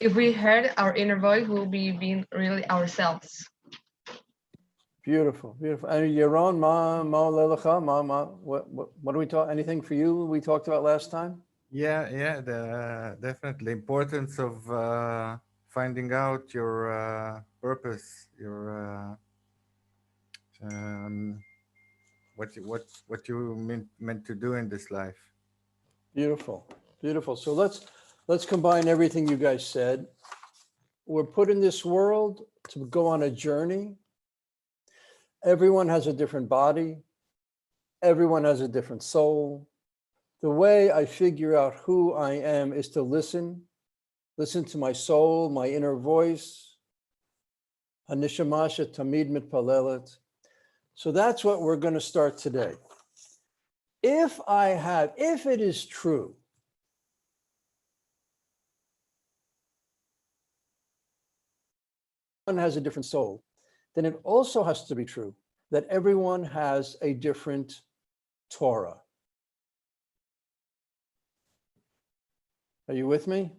If we heard our inner voice, we'll be being really ourselves. Beautiful, beautiful. And Yaron, lelecha, what do we talk? Anything for you we talked about last time? Yeah, definitely importance of finding out your purpose, your um, what you meant to do in this life. Beautiful, beautiful. So let's combine everything you guys said. We're put in this world to go on a journey. Everyone has a different body. Everyone has a different soul. The way I figure out who I am is to listen to my soul, my inner voice. Hanishamasha tamid mitpalelet. So that's what we're going to start today. If it is true one has a different soul, then it also has to be true that everyone has a different Torah. Are you with me?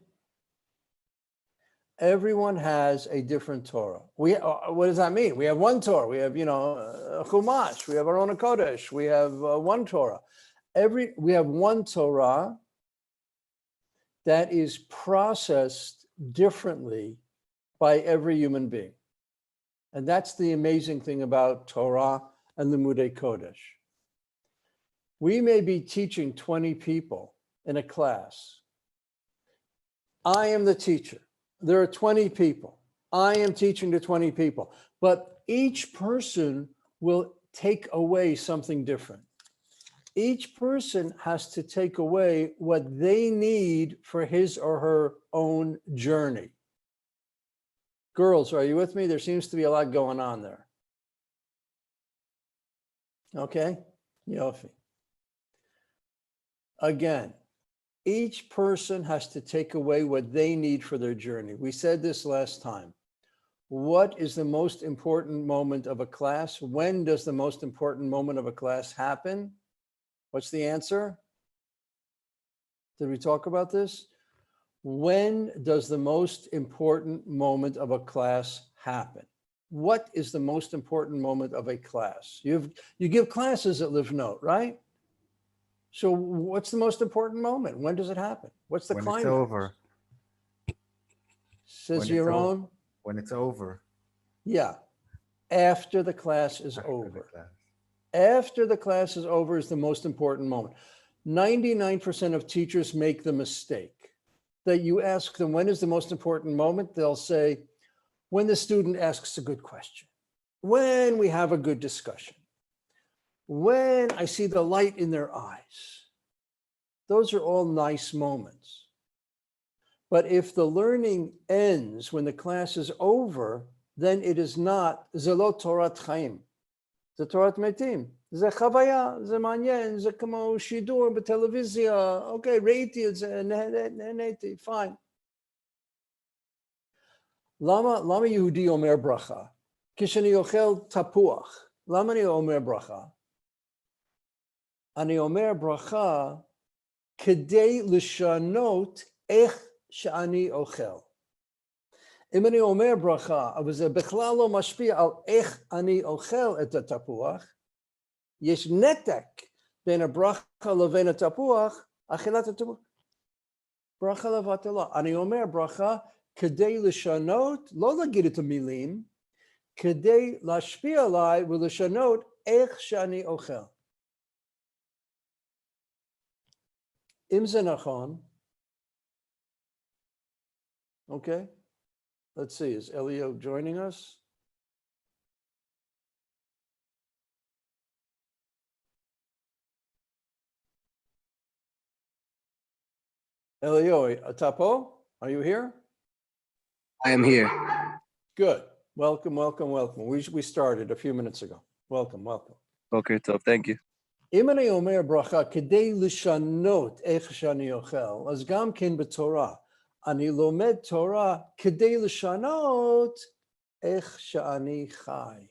Everyone has a different Torah. What does that mean? We have one Torah. We have, Chumash. We have our own Kodesh. We have one Torah. We have one Torah that is processed differently by every human being. And that's the amazing thing about Torah and the Limudei Kodesh. We may be teaching 20 people in a class. I am the teacher. There are 20 people. I am teaching to 20 people, but each person will take away something different. Each person has to take away what they need for his or her own journey. Girls, are you with me? There seems to be a lot going on there. Okay, Yofi. Again, each person has to take away what they need for their journey. We said this last time. What is the most important moment of a class? When does the most important moment of a class happen? What's the answer? Did we talk about this? When does the most important moment of a class happen? What is the most important moment of a class? You give classes at Livnot, right? So what's the most important moment? When does it happen? What's the climax? When it's over. Says Yaron. When it's over. Yeah. After the class is over. After the class is over is the most important moment. 99% of teachers make the mistake that you ask them, when is the most important moment? They'll say, when the student asks a good question, when we have a good discussion, when I see the light in their eyes. Those are all nice moments. But if the learning ends when the class is over, then it is not Zelot Torat Chaim. The Torat Metim. זה חוויה, זה מעניין, זה כמו שידור בטלוויזיה, אוקיי, ראיתי את זה, נהניתי, fine. למה יהודי אומר ברכה? כשאני אוכל תפוח, למה אני אומר ברכה? אני אומר ברכה כדי לשנות איך שאני אוכל. אם אני אומר ברכה, אבל זה בכלל לא משפיע על איך אני אוכל את התפוח, יש נתק בין הברכה לבין התפוח, אכילת התפוח. ברכה לבטלה. אני אומר ברכה כדי לשנות, לא להגיד את המילים, כדי להשפיע עליי ולשנות איך שאני אוכל. אם זה נכון, okay, let's see, is Elio joining us? Elio Atapo, are you here? I am here. Good. Welcome, welcome, welcome. We started a few minutes ago. Welcome, welcome. Okay, so thank you. אם אני אומר ברכה כדי לשנות איך שאני אוכל, אז גם כן בתורה. אני לומד תורה כדי לשנות איך שאני חי.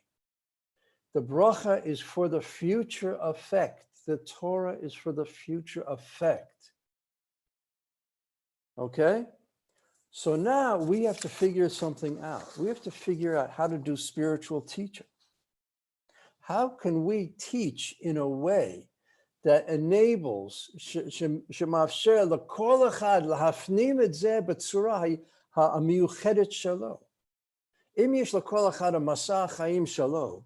The bracha is for the future effect. The Torah is for the future effect. Okay? So now we have to figure something out. We have to figure out how to do spiritual teaching. How can we teach in a way that enables שמאפשר לכל אחד להפנים את זה בצורה המיוחדת שלו? אם יש לכל אחד המסע החיים שלו,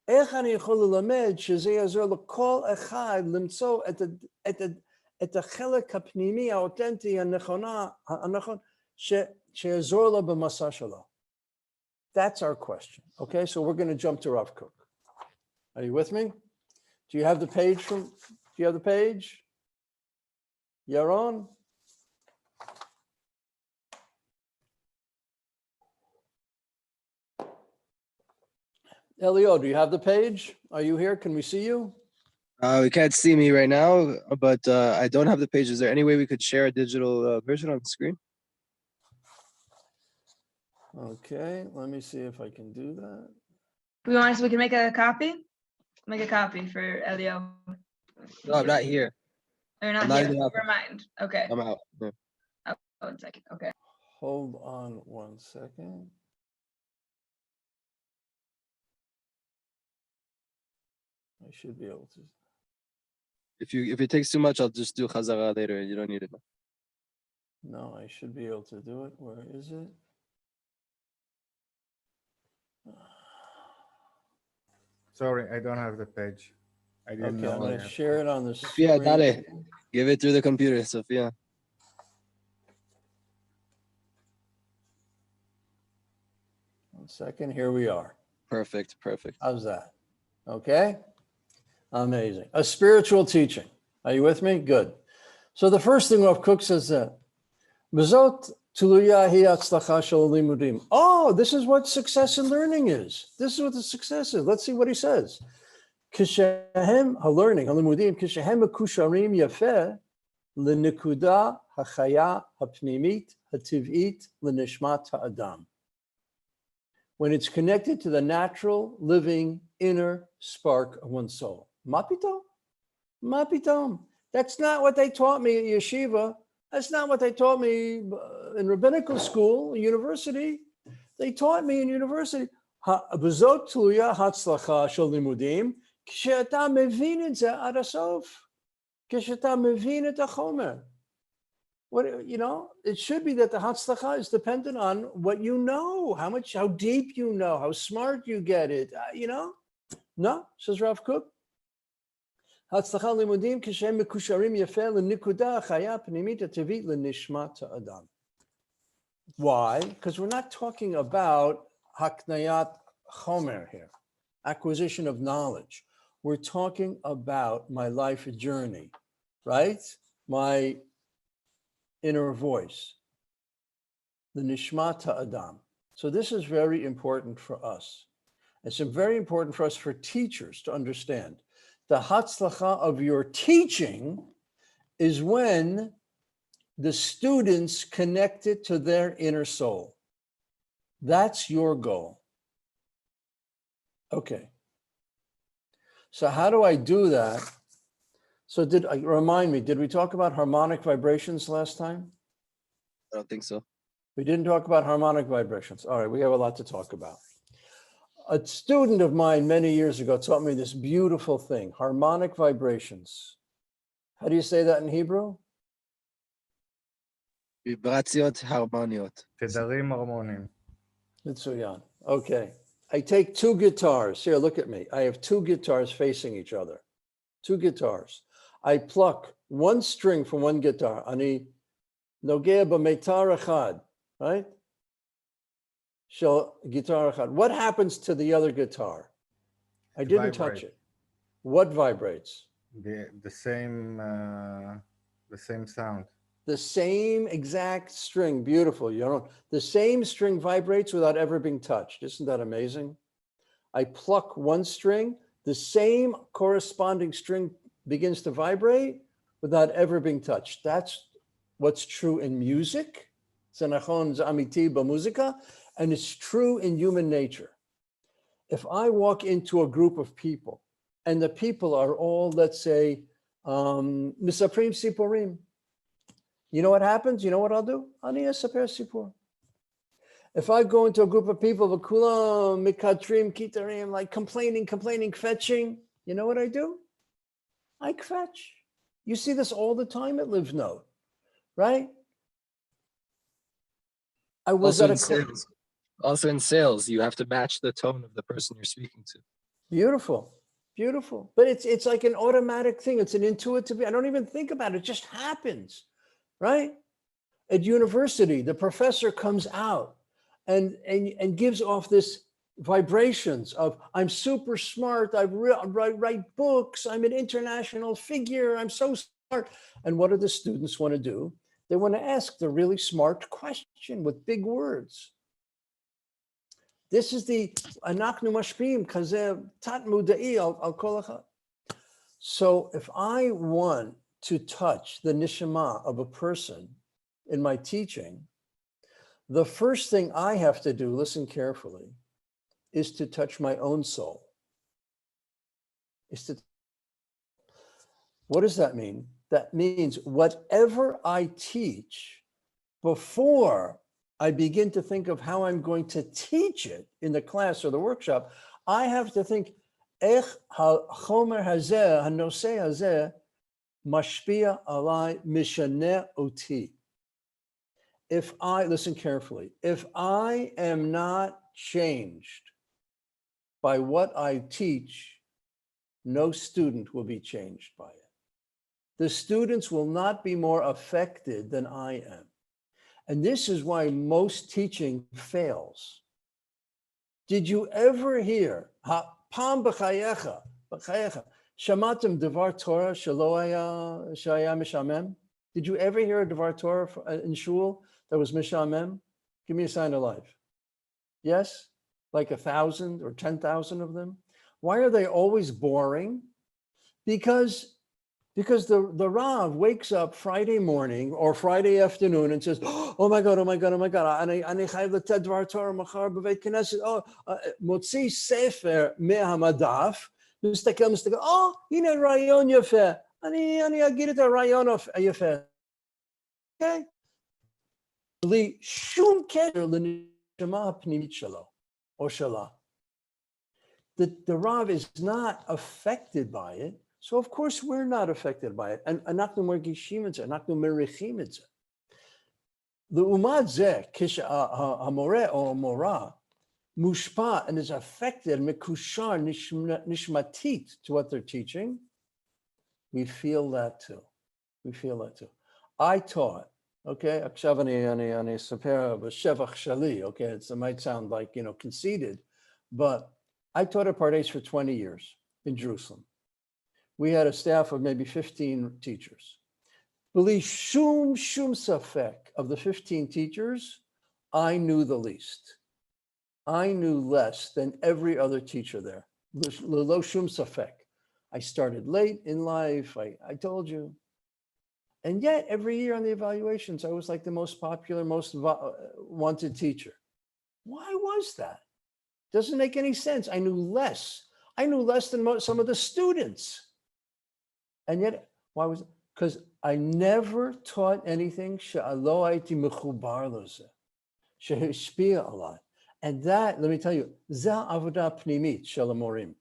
איך אני יכול ללמד שזה יעזור לכל אחד למצוא את החלק הפנימי, האותנטי, הנכון, שיעזור לו במסע שלו? That's our question. Okay, so we're going to jump to Rav Kook. Are you with me? Do you have the page do you have the page? Yaron? Elio, do you have the page? Are you here? Can we see you? We can't see me right now, but I don't have the page. Is there any way we could share a digital version on the screen? Okay, let me see if I can do that. We can make a copy? Make a copy for Elio. No, I'm not here. You're not I'm not here. in the office. Never mind. Okay. I'm out. Yeah. Oh, 1 second. Okay. Hold on 1 second. I should be able to. If it takes too much, I'll just do Chazara later. You don't need it. No, I should be able to do it. Where is it? Sorry, I don't have the page. I didn't Okay, I'm know. going to share it on the Sophia, dale. screen. Give it through the computer, Sophia. 1 second, here we are. Perfect. How's that? Okay, amazing. A spiritual teaching. Are you with me? Good. So the first thing Rav Kook says that, "B'zot tuluya hi hatzlacha shel limudim." Oh, this is what success in learning is. This is what the success is. Let's see what he says. Kishehem halearning halimudim kishehem mekusharim yafeh lenikuda hachaya hapnimit hativit lenishmat ha'adam. When it's connected to the natural, living, inner spark of one's soul. Mapitom? Mapitom. That's not what they taught me at yeshiva. That's not what they taught me in rabbinical school, university. They taught me in university. B'zot tluya hatzlacha shel limudim, כשאתה מבין את זה עד הסוף. כשאתה מבין את החומר. What, it should be that the hatzlacha is dependent on what you know, how deep you know, how smart you get it, No, says Rav Kook. Hatzlacha limudim kishem mekusharim yafeh lenikuda chaya pnimit hativit lenishmat ha'adam. Why? Because we're not talking about haknayat chomer here, acquisition of knowledge. We're talking about my life journey, right? My inner voice, the nishmat ha'adam. So this is very important for us. It's very important for us, for teachers, to understand. The hatzlacha of your teaching is when the students connect it to their inner soul. That's your goal. Okay. So how do I do that? So remind me, did we talk about harmonic vibrations last time? I don't think so. We didn't talk about harmonic vibrations. All right, we have a lot to talk about. A student of mine many years ago taught me this beautiful thing, harmonic vibrations. How do you say that in Hebrew? Vibraziot harmoniot. תדרים הרמוניים. Mitsuyan. Okay. I take two guitars. Here, look at me. I have two guitars facing each other. Two guitars. I pluck one string from one guitar. Ani nogea b'meitar echad, right? Shel guitar echad. What happens to the other guitar? I didn't touch it. What vibrates? The same sound. The same exact string. Beautiful. The same string vibrates without ever being touched. Isn't that amazing? I pluck one string, the same corresponding string begins to vibrate without ever being touched. That's what's true in music. And it's true in human nature. If I walk into a group of people and the people are all, let's say, Misaprim Sipurim, You know what happens? You know what I'll do? Ani esaper sipur. If I go into a group of people, v'kulam mikatrim kitarim, like complaining, kvetching, you know what I do? I kvetch. You see this all the time at Live Note, right? I was Also at in a sales. Also in sales, you have to match the tone of the person you're speaking to. beautiful, beautiful. But it's like an automatic thing. It's an intuitive. I don't even think about it. It just happens, right? At university, the professor comes out and gives off this vibrations of I'm super smart. I write books. I'm an international figure. I'm so smart. And what do the students want to do? They want to ask the really smart question with big words. This is the anachnu mashpim kazev tat muda'i al kol echad. So if I want to touch the neshama of a person in my teaching, the first thing I have to do, listen carefully, is to touch my own soul. What does that mean? That means whatever I teach, before I begin to think of how I'm going to teach it in the class or the workshop, I have to think, Ech ha-chomer hazeh, ha-noseh hazeh, mashpia alai mishaneh oti. If I, listen carefully, if I am not changed by what I teach, no student will be changed by it. The students will not be more affected than I am. And this is why most teaching fails. Did you ever hear, Pam b'chayecha, shamatim devar Torah shelo haya mishamem? Did you ever hear a devar Torah in shul that was mishamem? Give me a sign of life. Yes? Like 1,000 or 10,000 of them? Why are they always boring? Because the Rav wakes up Friday morning or Friday afternoon and says, oh my God, oh my God, oh my God. Ani chayv leted dvar Torah machar b'veit knesset. Oh, motzi sefer me'hamadaf. Mistakel. Oh, hine rayon yafeh. Ani agir et rayon yafeh. Okay? Li shum keter l'neshama pnimit shelo or shala. The Rav is not affected by it. So of course we're not affected by it. And anaknu mergishim et zeh, anaknu merichim et zeh. L'umad zeh, kish hamoreh or mora mushpa and is affected mekushar nishmatit to what they're teaching. We feel that too. We feel that too. I taught, okay, עכשיו אני אספר בשבח שלי, okay, it might sound like, conceited, but I taught at Pardes for 20 years in Jerusalem. We had a staff of maybe 15 teachers. Believe shum safek, of the 15 teachers, I knew the least. I knew less than every other teacher there. Lo shum safek. I started late in life, I told you. And yet every year on the evaluations, I was like the most popular, most wanted teacher. Why was that? Doesn't make any sense. I knew less. I knew less than some of the students. And yet, why was it? Because I never taught anything she'alo haiti mechubar loze, shehishpia alai. And that, let me tell you, za avodah pnimit shel hamorim.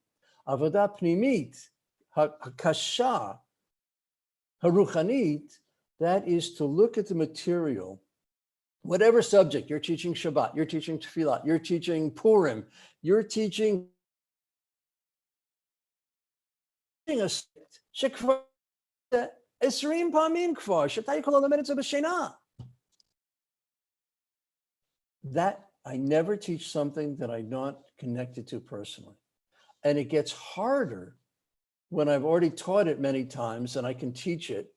Avodah pnimit, hakasha, haruchanit, that is to look at the material, whatever subject, you're teaching Shabbat, you're teaching Tefillah, you're teaching Purim, you're teaching a shekvar esrim pamim kvar shetay kol halamed b'shena. That I never teach something that I'm not connected to personally, and it gets harder when I've already taught it many times and I can teach it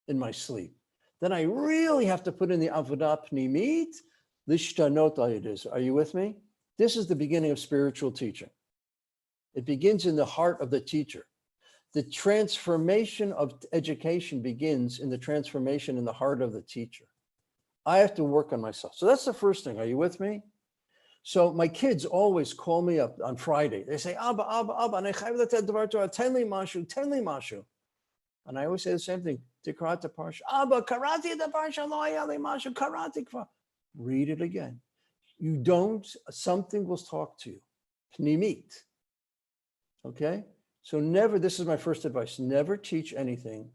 in my sleep. Then I really have to put in the avodah pnimit lishtanot al yedei. Are you with me? This is the beginning of spiritual teaching. It begins in the heart of the teacher. The transformation of education begins in the transformation in the heart of the teacher. I have to work on myself. So that's the first thing. Are you with me? So my kids always call me up on Friday. They say, Abba, tell me mashu. And I always say the same thing. Tikrat the parsha. Abba, karati the parsha, lo haya li mashu, karati kva. Read it again. You don't, something will talk to you. Pnimit. Okay? So never, this is my first advice, never teach anything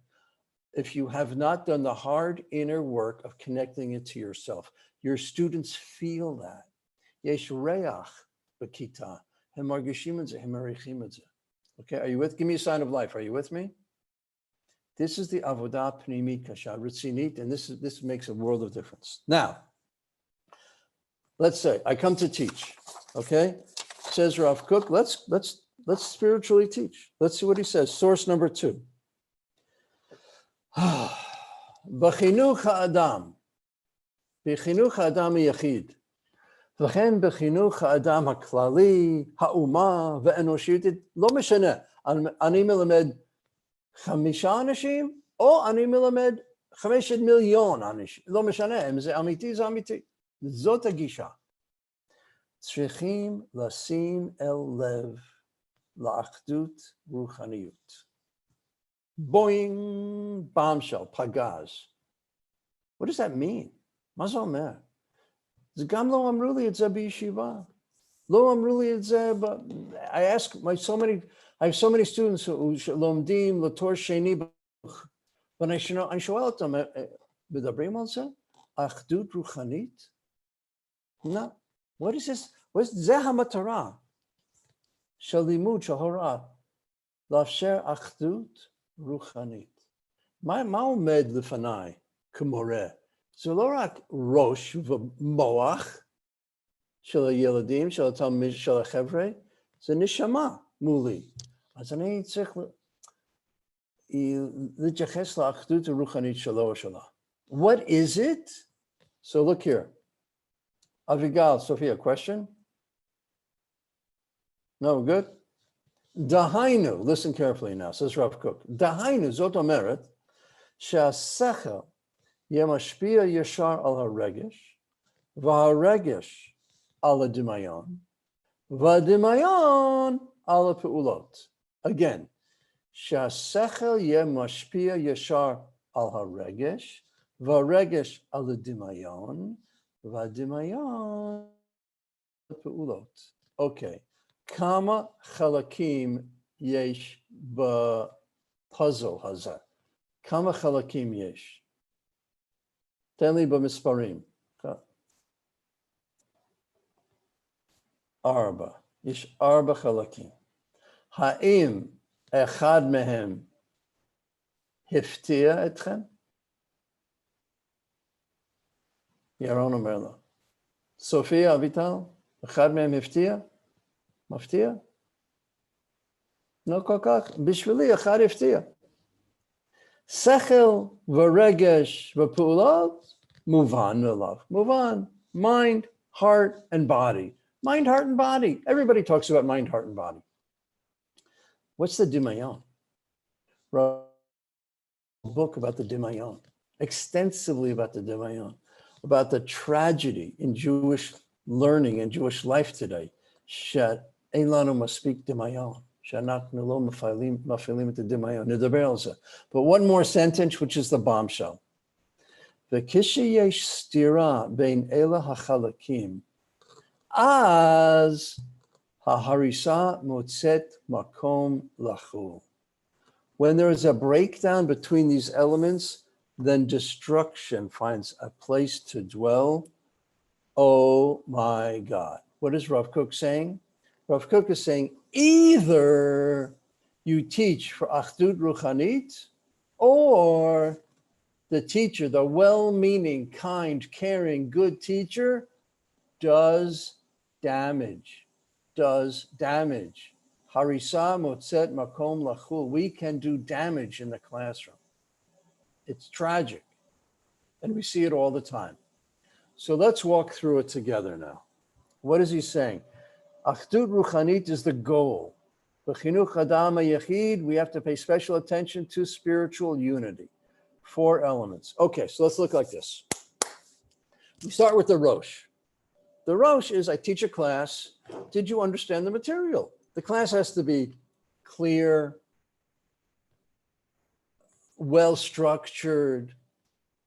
if you have not done the hard inner work of connecting it to yourself. Your students feel that. Yesh reach b'kita. Hem margishim et ze, hem marichim et ze. Okay, are you with? Give me a sign of life. Are you with me? This is the avodah pnimit kasha, ritzinit, and this makes a world of difference. Now, let's say I come to teach. Okay, says Rav Kook. Let's spiritually teach. Let's see what he says. Source number 2. B'chinuch ha'adam yachid. וכן בחינוך האדם הכללי, האומה והאנושית, לא משנה, אני מלמד 5 אנשים, או אני מלמד 5 מיליון אנשים, לא משנה, אם זה אמיתי, זה אמיתי. זאת הגישה. צריכים לשים אל לב לאחדות רוחניות. בוינג, bombshell, פגז. What does that mean? מה זה אומר? זה גם לא אמרו לי את זה בישיבה. לא אמרו לי את זה, I ask I have so many students שלומדים לתואר שני, ואני שואל אותם, מדברים על זה? אחדות רוחנית? No. What is this? זה המטרה של לימוד של הוראה, לאפשר אחדות רוחנית. מה עומד לפניי כמורה? זה לא רק ראש ומוח של הילדים, של התלמיד, של החבר'ה, זה נשמה מולי. אז אני צריך להתייחס לאחדות הרוחנית שלו או שלה. What is it? So look here. Avigal, Sophia, question? No, good? Dahainu, listen carefully now, says Rav Kook. Dahainu, זאת אומרת, שהשכל יהיה משפיע ישר על הרגש, והרגש על הדמיון, והדמיון על הפעולות. Again, שהשכל יהיה משפיע ישר על הרגש, והרגש על הדמיון, והדמיון על הפעולות. אוקיי, כמה חלקים יש בפאזל הזה? כמה חלקים יש? תן לי במספרים. 4. יש 4 חלקים. האם אחד מהם הפתיע אתכם? ירון אומר לו. סופיה, אביטל, אחד מהם הפתיע? מפתיע? לא כל כך. בשבילי אחד הפתיע. שכל ורגש ופעולות, מובן מאליו. מובן. Mind, heart, and body. Mind, heart, and body. Everybody talks about mind, heart, and body. What's the Dimayon? Wrote a book about the Dimayon, extensively about the Dimayon, about the tragedy in Jewish learning and Jewish life today. שאין לנו מספיק דמיון. שאנחנו לא מפעילים את הדמיון. נדבר על זה. But one more sentence, which is the bombshell. וכשיש סתירה בין אלה החלקים, אז ההריסה מוצאת מקום לחול. When there is a breakdown between these elements, then destruction finds a place to dwell. Oh my God. What is Rav Kook saying? Rav Kook is saying either you teach for Achdut Ruchanit, or the teacher, the well-meaning, kind, caring, good teacher, does damage. Harisa motzet makom lachul. We can do damage in the classroom. It's tragic. And we see it all the time. So let's walk through it together now. What is he saying? Achdut Ruchanit is the goal. B'chinuch Adam HaYachid, we have to pay special attention to spiritual unity. 4 elements. Okay, so let's look like this. We start with the Rosh. The Rosh is, I teach a class. Did you understand the material? The class has to be clear, well structured.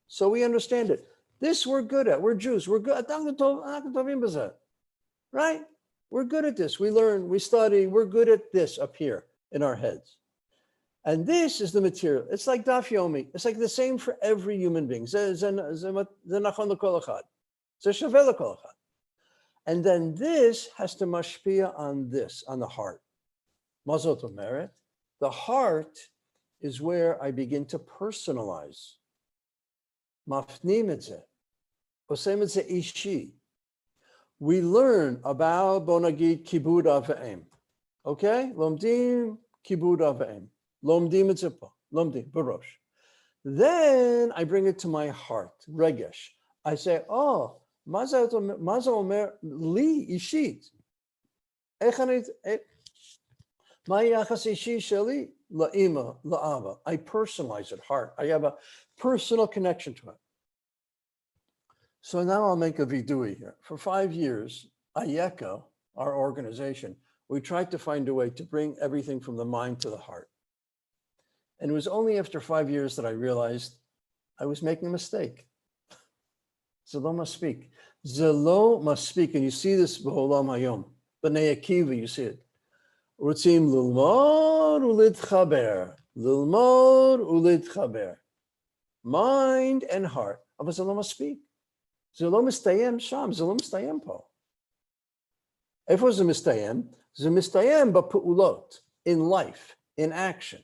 So we understand it. This we're good at. We're Jews. We're good. Right? We're good at this. We learn, we study. We're good at this up here in our heads. And this is the material. It's like daf yomi. It's like the same for every human being. And then this has to mashpia on this, on the heart. Mazot omeret. The heart is where I begin to personalize. Mafnim et zeh. Osem et zeh ishi. We learn about bonagid kibud av v'em. Okay? Lomdim kibud av v'em. Lomdim et zeh po. Lomdim, barosh. Then I bring it to my heart, regesh. I say, oh, maza omer li ishit. My yachas ishi sheli la'ima la'ava. I personalize it, heart. I have a personal connection to it. So now I'll make a vidui here. For 5 years, Ayeka, our organization, we tried to find a way to bring everything from the mind to the heart. And it was only after 5 years that I realized I was making a mistake. Zelo must speak. Zelo must speak. And you see this b'olam hayom. B'nei Akiva, you see it. Rutzim lilmod ulitchaber. Lilmod ulitchaber. Mind and heart. But zelo must speak. Zelo mistayem sham. Zelo mistayem po. If it was a mistayem, b'pu'ulot. In life, in action.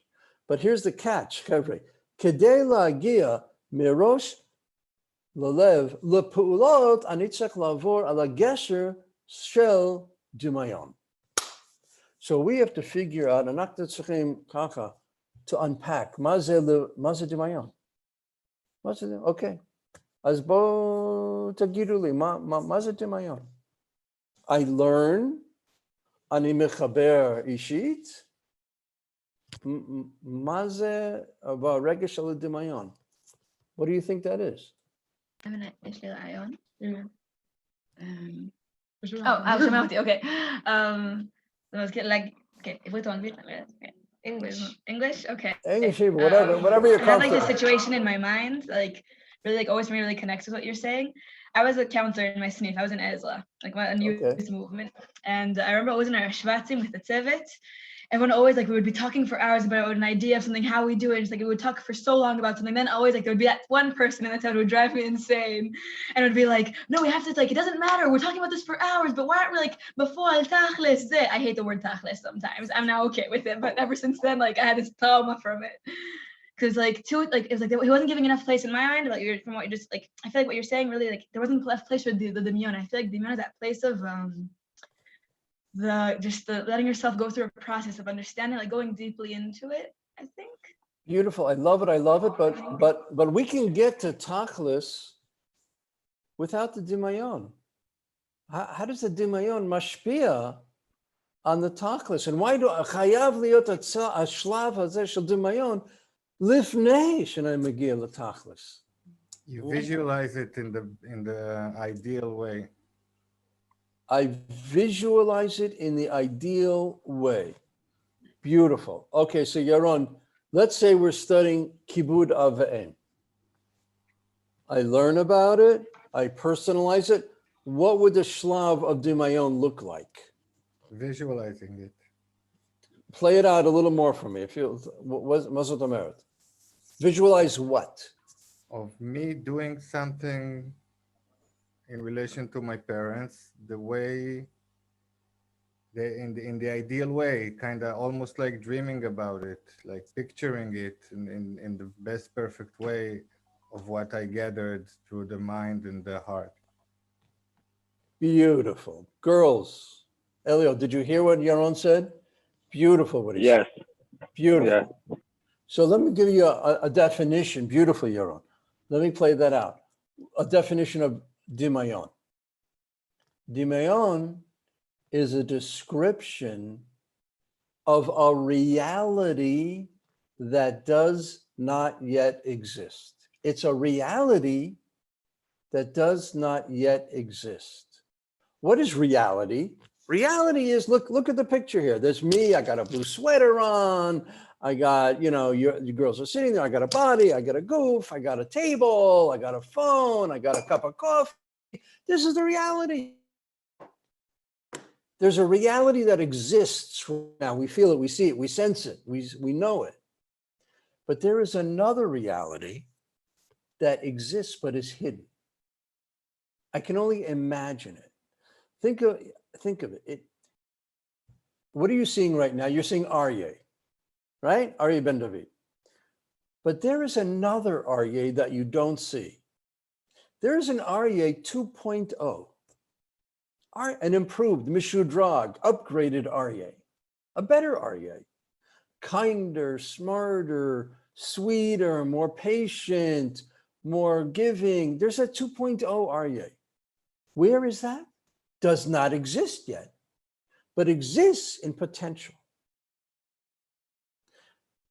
But here's the catch, Kedei la'agia mirosh lalev lepu'ulot ani tzarich lavor ala gesher shel dumayon. So we have to figure out, to unpack, ma ze dumayon. Okay. As bo tagidu li, ma ze dumayon. I learn, ani mechaber ishit, Maze about regesh al dimayon. What do you think that is? I'm gonna issue ion. Shemauti. Okay. Like, okay, if we're talking English. Okay. English, whatever you're I had like comfortable. this situation in my mind, like really, like always for me, really connects with what you're saying. I was a counselor in my SNF. I was in Ezra, like a youth movement, and I remember I was in our shvatim with the tzevet. Everyone always like we would be talking for hours about an idea of something, how we do it. Just like we would talk for so long about something. Then always like there would be that one person in the town who would drive me insane, and it would be like, no, we have to like it doesn't matter. We're talking about this for hours, but why aren't we like before tachlis? I hate the word tachlis sometimes. I'm now okay with it, but ever since then, like I had this trauma from it. Because like it was like he wasn't giving enough place in my mind. Like from what you just like, I feel like what you're saying really like there wasn't enough place for the dimion. I feel like dimion is that place of the letting yourself go through a process of understanding, like going deeply into it. I think. Beautiful. I love it. But we can get to tachlis without the dimayon. How does the dimayon mashpia on the tachlis? And why do chayav liot ashlav hazeh shel dimayon lifnei shenai megia letachlis? You visualize it in the ideal way. I visualize it in the ideal way. Beautiful. Okay, so Yaron, let's say we're studying Kibud Av V'em. I learn about it. I personalize it. What would the shlav of Dimayon look like? Visualizing it. Play it out a little more for me. If you Mazot Omeret. Visualize what? Of me doing something in relation to my parents, the way in the ideal way, kind of almost like dreaming about it, like picturing it in the best perfect way of what I gathered through the mind and the heart. Beautiful. Girls, Elio, did you hear what Yaron said? Beautiful what he said. Beautiful. Yeah. So let me give you a definition. Beautiful, Yaron. Let me play that out. A definition of Dimayon. Dimayon is a description of a reality that does not yet exist. It's a reality that does not yet exist. What is reality? Reality is, look at the picture here. There's me, I got a blue sweater on, I got, your girls are sitting there. I got a body, I got a goof, I got a table, I got a phone, I got a cup of coffee. This is the reality. There's a reality that exists now. We feel it, we see it, we sense it, we know it. But there is another reality that exists but is hidden. I can only imagine it. Think of it. What are you seeing right now? You're seeing Aryeh, right? Aryeh ben David. But there is another Aryeh that you don't see. There is an Aryeh 2.0, an improved, mishudrag, upgraded Aryeh, a better Aryeh, kinder, smarter, sweeter, more patient, more giving. There's a 2.0 Aryeh. Where is that? Does not exist yet, but exists in potential.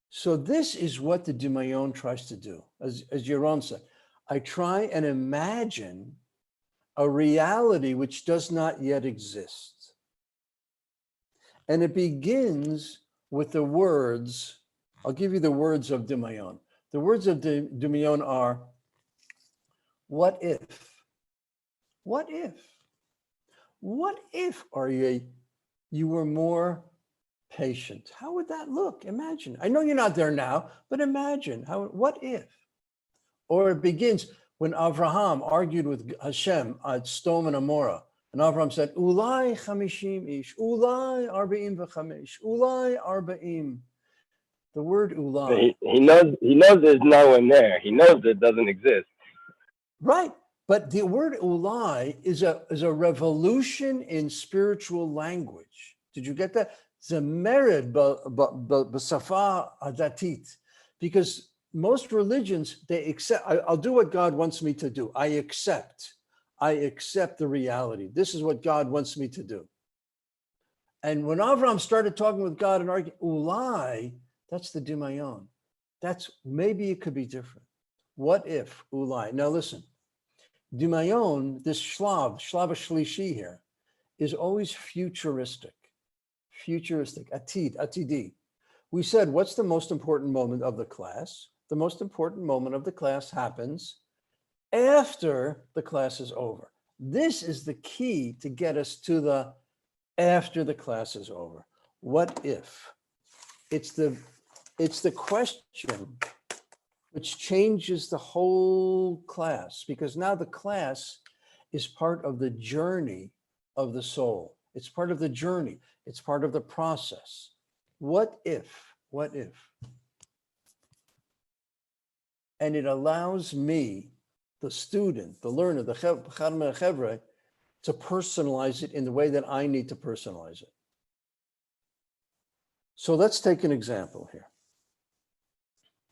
So this is what the Dumayon tries to do. As Yaron said, I try and imagine a reality which does not yet exist. And it begins with the words, I'll give you the words of Dumayon. The words of Dumayon are, what if? What if? What if, Aryeh, you were more patient? How would that look? Imagine. I know you're not there now, but imagine. What if? Or it begins when Avraham argued with Hashem at Sodom and Amorah. And Avraham said, Ulai 50 ish, Ulai 45, Ulai 40. The word Ulai. He knows there's no one there. He knows it doesn't exist. Right. But the word Ulai is a revolution in spiritual language. Did you get that? Zemered b'safa hadatit. Because most religions, they accept, I'll do what God wants me to do. I accept the reality. This is what God wants me to do. And when Avraham started talking with God and arguing, Ulai, that's the Dumayon. Maybe it could be different. What if Ulai? Now listen, Dumayon, this Shlav Shlishi here, is always futuristic, atidi. We said, what's the most important moment of the class? The most important moment of the class happens after the class is over. This is the key to get us to the after the class is over. What if? It's the question which changes the whole class, because now the class is part of the journey of the soul. It's part of the journey. It's part of the process. What if? What if? And it allows me, the student, the learner, the chevre, to personalize it in the way that I need to personalize it. So let's take an example here.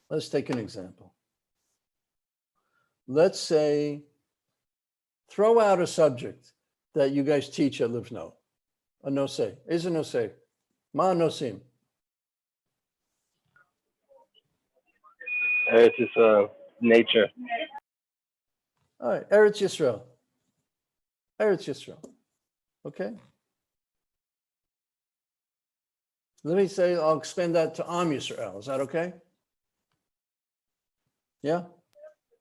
Let's take an example. Let's say, throw out a subject that you guys teach at Livno. A nosei. Is a nosei. Ma nosim. It's just nature. All right, Eretz Yisrael. Eretz Yisrael. Okay. Let me say, I'll expand that to Am Yisrael. Is that okay? Yeah?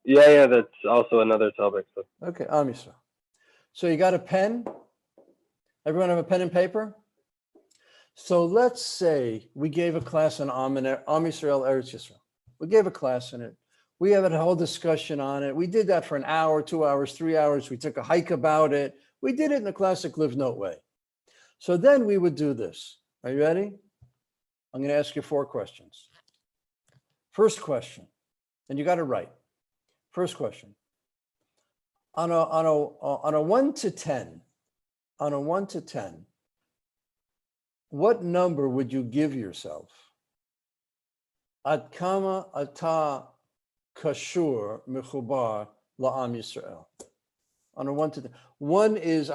Yeah, that's also another topic. So. Okay, Am Yisrael. So you got a pen? Everyone have a pen and paper? So let's say we gave a class on Am Yisrael, Eretz Yisrael. We gave a class in it. We had a whole discussion on it. We did that for an hour, 2 hours, 3 hours. We took a hike about it. We did it in the classic Live Note way. So then we would do this. Are you ready? I'm going to ask you 4 questions. First question, and you got to write. First question. On a 1 to 10, what number would you give yourself? Ad kama ata kashur mechubar la'am Yisrael. On a 1 to 10. 1 is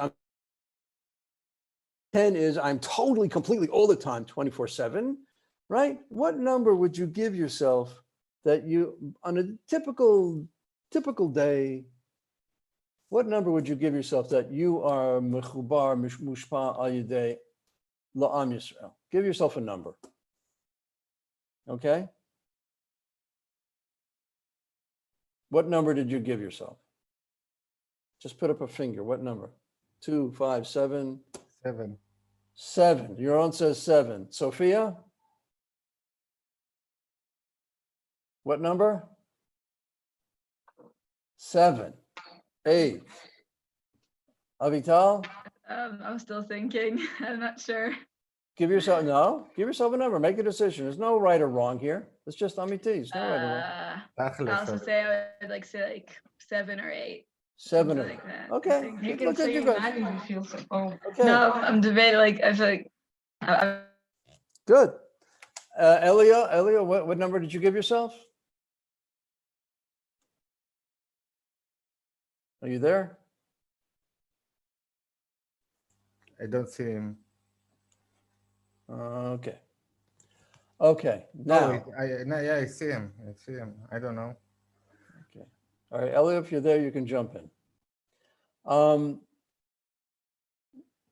10 is I'm totally, completely, all the time, 24/7, right? What number would you give yourself that you, on a typical day, what number would you give yourself that you are mechubar mushpa al yedei la'am Yisrael? Give yourself a number. Okay? What number did you give yourself? Just put up a finger. What number? 2, 5, 7, 7. 7. Your own says 7. Sophia? What number? 7. 8. Avital? I'm still thinking. I'm not sure. Give yourself a number. Make a decision. There's no right or wrong here. It's just Amiti. There's no right or wrong. I'll also say I would like say like 7 or 8. 7 or Something 8. like that, I Okay. think. You can Look at say you your guys. magnitude. Oh, Okay. No, I'm debating. Like I feel like Good. Elia, what number did you give yourself? Are you there? I don't see him. Okay. Okay. No, Now. yeah, I see him. I see him. I don't know. Okay. All right, Elia, if you're there, you can jump in.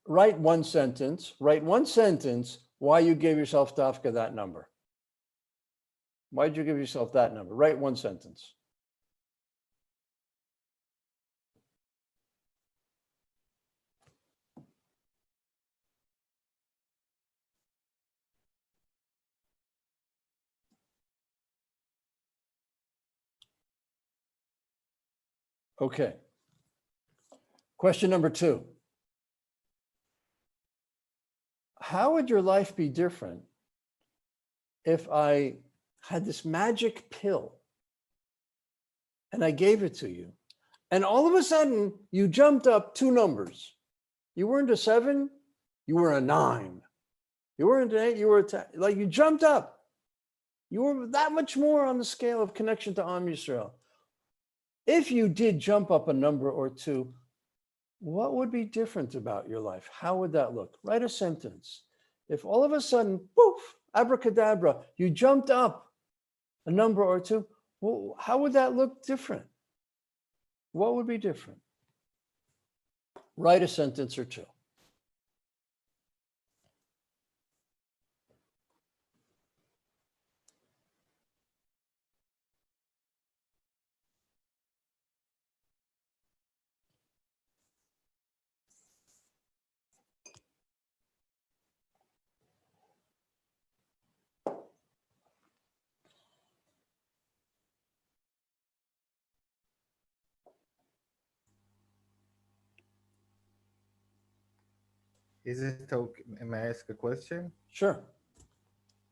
Write one sentence. Write one sentence why you gave yourself Dafka that number. Why did you give yourself that number? Write one sentence. Okay. Question number 2. How would your life be different if I had this magic pill and I gave it to you, and all of a sudden you jumped up 2 numbers? You weren't a 7, you were a 9. You weren't an 8, you were a 10. Like you jumped up. You were that much more on the scale of connection to Am Yisrael. If you did jump up a number or 2, what would be different about your life? How would that look? Write a sentence. If all of a sudden, poof, abracadabra, you jumped up a number or 2, well, how would that look different? What would be different? Write a sentence or 2. Is it okay? May I ask a question? Sure.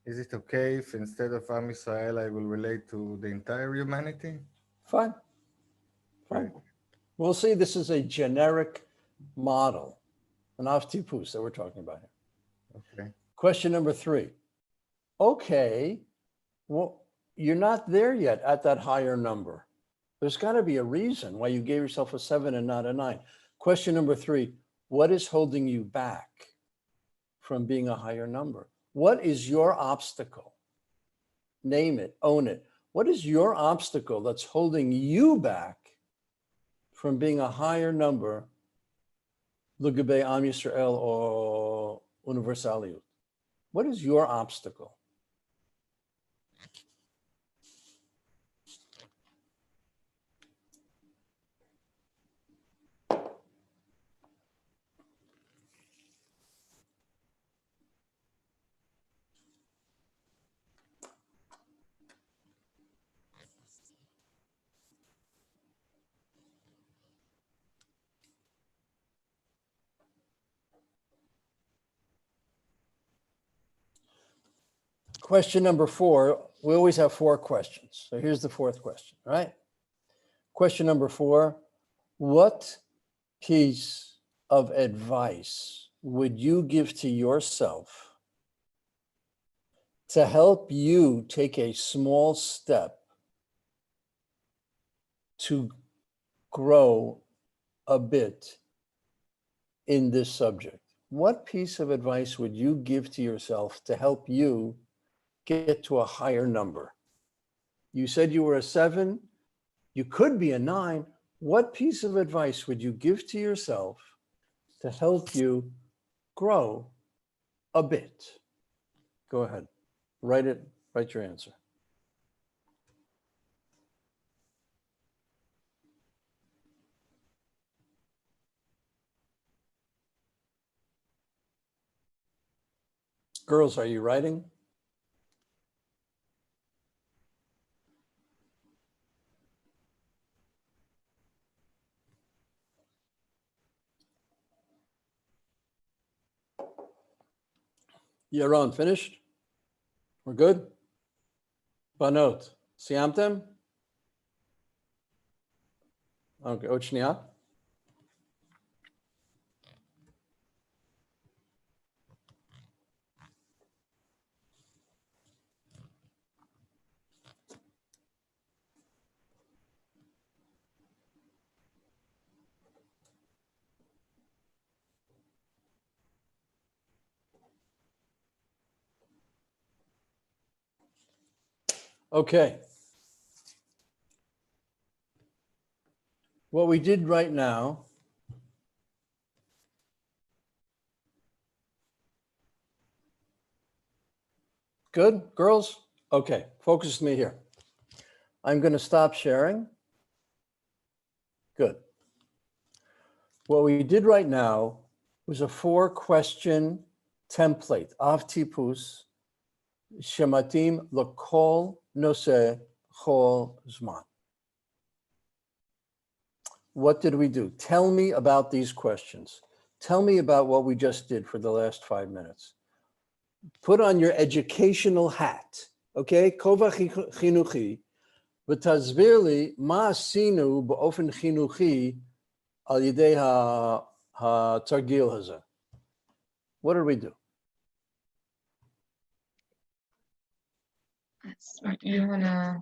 Is it okay if instead of Am Yisrael, I will relate to the entire humanity? Fine. Fine. Right. We'll see. This is a generic model, an aftipus that we're talking about here. Okay. Question number 3. Okay, well, you're not there yet at that higher number. There's got to be a reason why you gave yourself a 7 and not a 9. Question number 3, what is holding you back from being a higher number? What is your obstacle? Name it, own it. What is your obstacle that's holding you back from being a higher number, Lugabe Am Yisrael or Universaliyut? What is your obstacle? Question number 4, we always have 4 questions. So here's the 4th question, right? Question number 4, what piece of advice would you give to yourself to help you take a small step to grow a bit in this subject? What piece of advice would you give to yourself to help you get to a higher number? You said you were a 7, you could be a 9. What piece of advice would you give to yourself to help you grow a bit? Go ahead, write it Write your answer. Girls, are you writing? Yaron, finished? We're good? Banot, סיימתם? אוקיי, עוד שנייה. Okay. What we did right now good, girls? Okay, focus with me here. I'm going to stop sharing. Good. What we did right now was a 4-question template, av tipus, shematim l'kol noseh chol zman. What did we do? Tell me about these questions. Tell me about what we just did for the last 5 minutes. Put on your educational hat, okay? Kova chinuchi, v'tazvir li ma asinu ba'ofen chinuchi al yidei ha-targil hazeh. What did we do?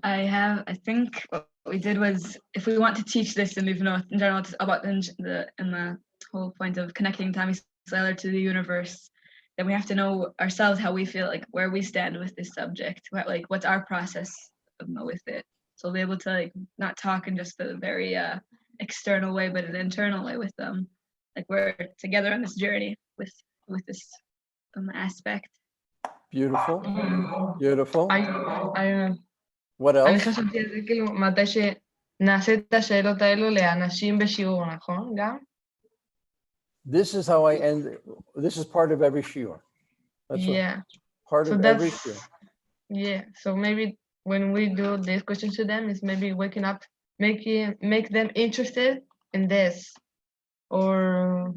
I think what we did was, if we want to teach this in Livnot in general about the whole point of connecting Tam Yisrael to the universe, then we have to know ourselves how we feel, like where we stand with this subject, like what's our process with it. So we'll be able to like not talk in just a very external way, but an internal way with them. Like we're together on this journey with this aspect. Beautiful, beautiful. What אני else? חשבתי על זה כאילו מתי שנעשה את השאלות האלו לאנשים בשיעור, נכון? גם? This is how I end. This is part of every shiur. That's right. Yeah. Part So of every that's, shiur. yeah. So maybe when we do these questions to them, is maybe waking up, make them interested in this, or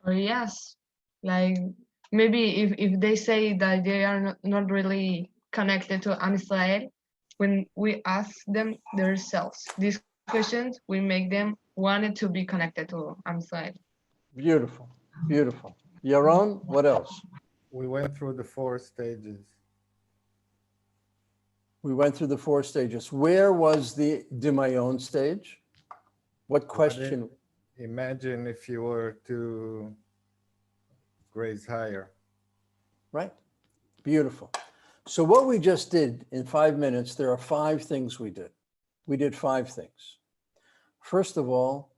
yes, like maybe if they say that they are not really connected to Am Israel, when we ask them themselves these questions, we make them wanted to be connected to Am Israel. Beautiful, beautiful. Yaron, what else? We went through the 4 stages. We went through the 4 stages. Where was the Dimayon stage? What question? Imagine if you were to raise higher. Right? Beautiful. So what we just did in 5 minutes, there are 5 things we did. We did 5 things. First of all,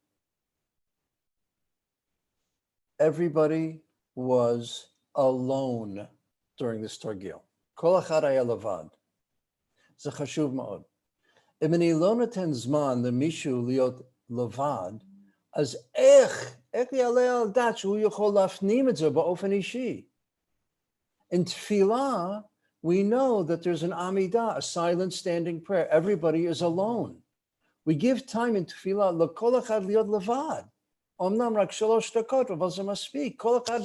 everybody was alone during this targil. Kol echad haya levad. זה חשוב מאוד. אם אני לא נותן זמן למישהו להיות לבד, אז איך יעלה על דעת שהוא יכול להפנים את זה באופן אישי? In tefillah, we know that there's an amidah, a silent standing prayer. Everybody is alone. We give time in tefillah לכל אחד להיות לבד. אמנם רק 3 דקות, אבל זה מספיק. כל אחד,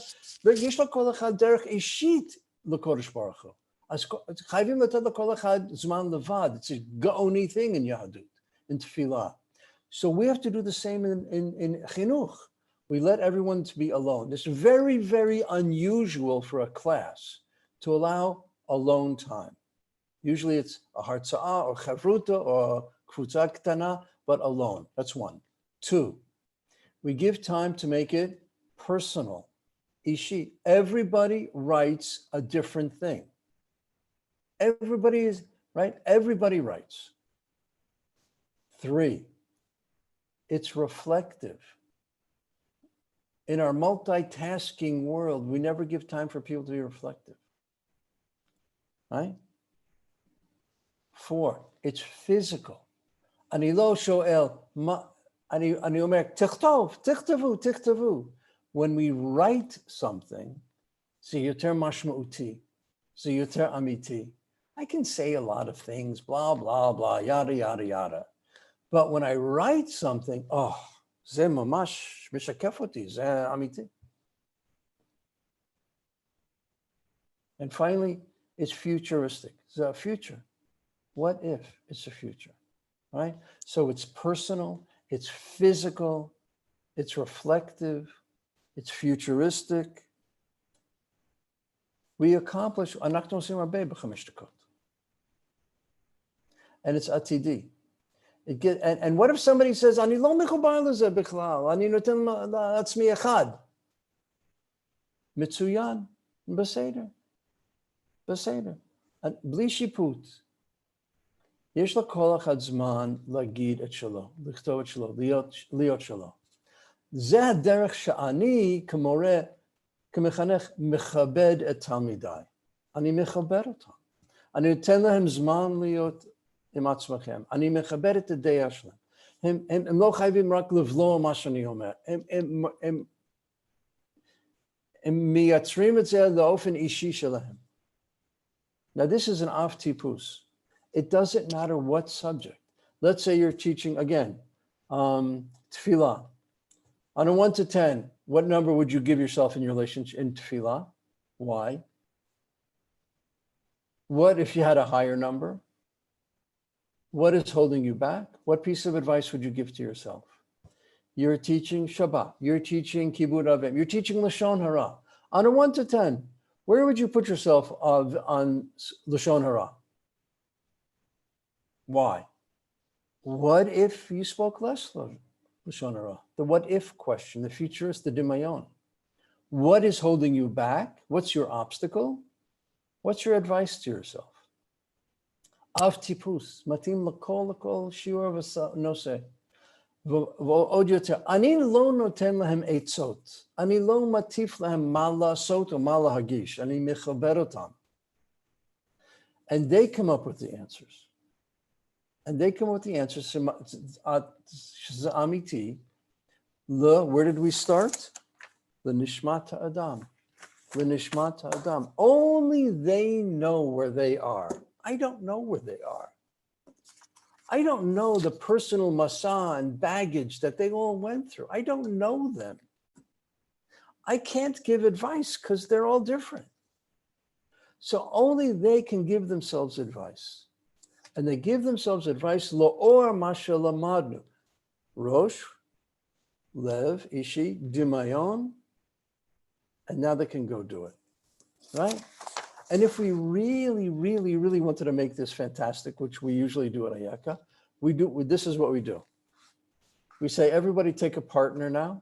יש לכל אחד דרך אישית לקודש ברוך הוא. אז חייבים לתת לכל אחד זמן לבד. It's a gaoni thing in Yahadut, in tefillah. So we have to do the same in chinuch. We let everyone to be alone. It's very, very unusual for a class to allow alone time. Usually it's a hartza'ah or chavruta or kfutza ktana, but alone. That's 1. 2, we give time to make it personal. Ishi. Everybody writes a different thing. Everybody is, right? Everybody writes. 3, it's reflective. In our multitasking world, we never give time for people to be reflective. Right? 4, it's physical. אני לא שואל, אני אומר, תכתבו. When we write something, זה יותר משמעותי, זה יותר אמיתי. I can say a lot of things, blah, blah, blah, yada, yada, yada. But when I write something, זה ממש משקף אותי, זה אמיתי. And finally, it's futuristic. It's a future. What if it's a future, right? So it's personal, it's physical, it's reflective, it's futuristic. We accomplish, אנחנו עושים הרבה ב5 דקות. And it's עתידי. And what if somebody says, אני לא מחובר לזה בכלל, אני נותן לעצמי אחד. מצוין, בסדר. בסדר. בלי שיפוט. יש לכל אחד זמן להגיד את שלו, לכתוב את שלו, להיות שלו. זה הדרך שאני כמורה, כמחנך, מכבד את תלמידיי. אני מכבד אותם. אני נותן להם זמן להיות עם עצמכם. אני מכבד את הדעה שלהם. הם לא חייבים רק לבלוע מה שאני אומר. הם מייצרים את זה לאופן אישי שלהם. Now this is an off tipus. It doesn't matter what subject. Let's say you're teaching, again, tefillah. On a 1 to 10, what number would you give yourself in your relationship in tefillah? Why? What if you had a higher number? What is holding you back? What piece of advice would you give to yourself? You're teaching Shabbat. You're teaching Kibud Avim. You're teaching Lashon Hara. On a 1 to 10, where would you put yourself on Lashon Hara? Why? What if you spoke less Lashon Hara? The what if question, the futurist, the Dimayon. What is holding you back? What's your obstacle? What's your advice to yourself? Av tipus, matim lakol shiur v'noseh. ועוד יותר, אני לא נותן להם עצות, אני לא מטיף להם מה לעשות או מה להגיש, אני מכבד אותם. And they come up with the answers. And they come up with the answers, שזה אמיתי, where did we start? לנשמת האדם. לנשמת האדם. Only they know where they are. I don't know where they are. I don't know the personal masa and baggage that they all went through. I don't know them. I can't give advice because they're all different. So only they can give themselves advice. And they give themselves advice, lo'or masha lamadnu. Rosh, Lev, Ishi, Dimayon, and now they can go do it, right? And if we really, really, really wanted to make this fantastic, which we usually do at Ayeka, this is what we do. We say, everybody take a partner now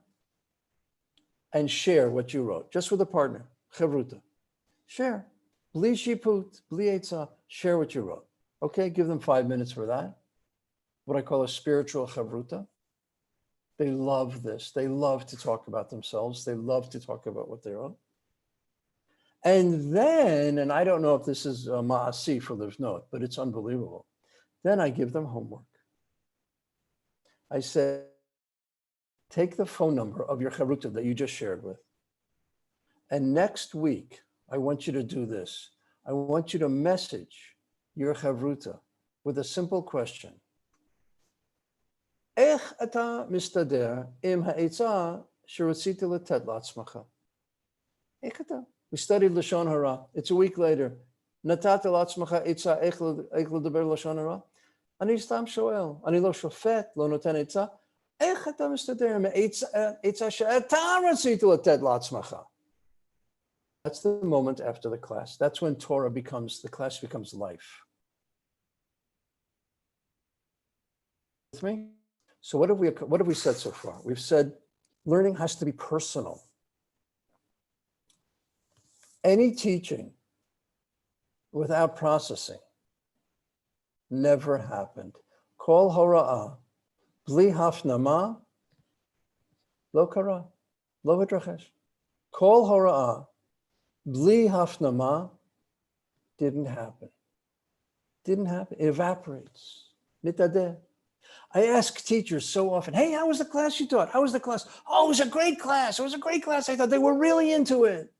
and share what you wrote, just with a partner, chavruta. Share, bli shiput, bli etza, share what you wrote. Okay, give them 5 minutes for that. What I call a spiritual chavruta. They love this. They love to talk about themselves. They love to talk about what they wrote. And then, and I don't know if this is a ma'asi for their note, but it's unbelievable. Then I give them homework. I said, take the phone number of your chavruta that you just shared with. And next week, I want you to do this. I want you to message your chavruta with a simple question. איך אתה מסתדר עם העצה שרצית לתת לעצמך? איך אתה? We studied Lashon Hara. It's a week later. נתת לעצמך עצה איך לדבר לשון הרע? אני סתם שואל. אני לא שופט, לא נותן עצה. איך אתה מסתדר עם העצה שאתה רצית לתת לעצמך? That's the moment after the class. That's when Torah becomes, the class becomes life. With me? So what have we said so far? We've said learning has to be personal. Any teaching without processing never happened. Kol hora'ah, bli hafnama, lo kara, lo hidrachesh. Kol hora'ah, bli hafnama didn't happen. Didn't happen. It evaporates. Mitadeh. I ask teachers so often, hey, how was the class you taught? How was the class? Oh, it was a great class. It was a great class. I thought they were really into it.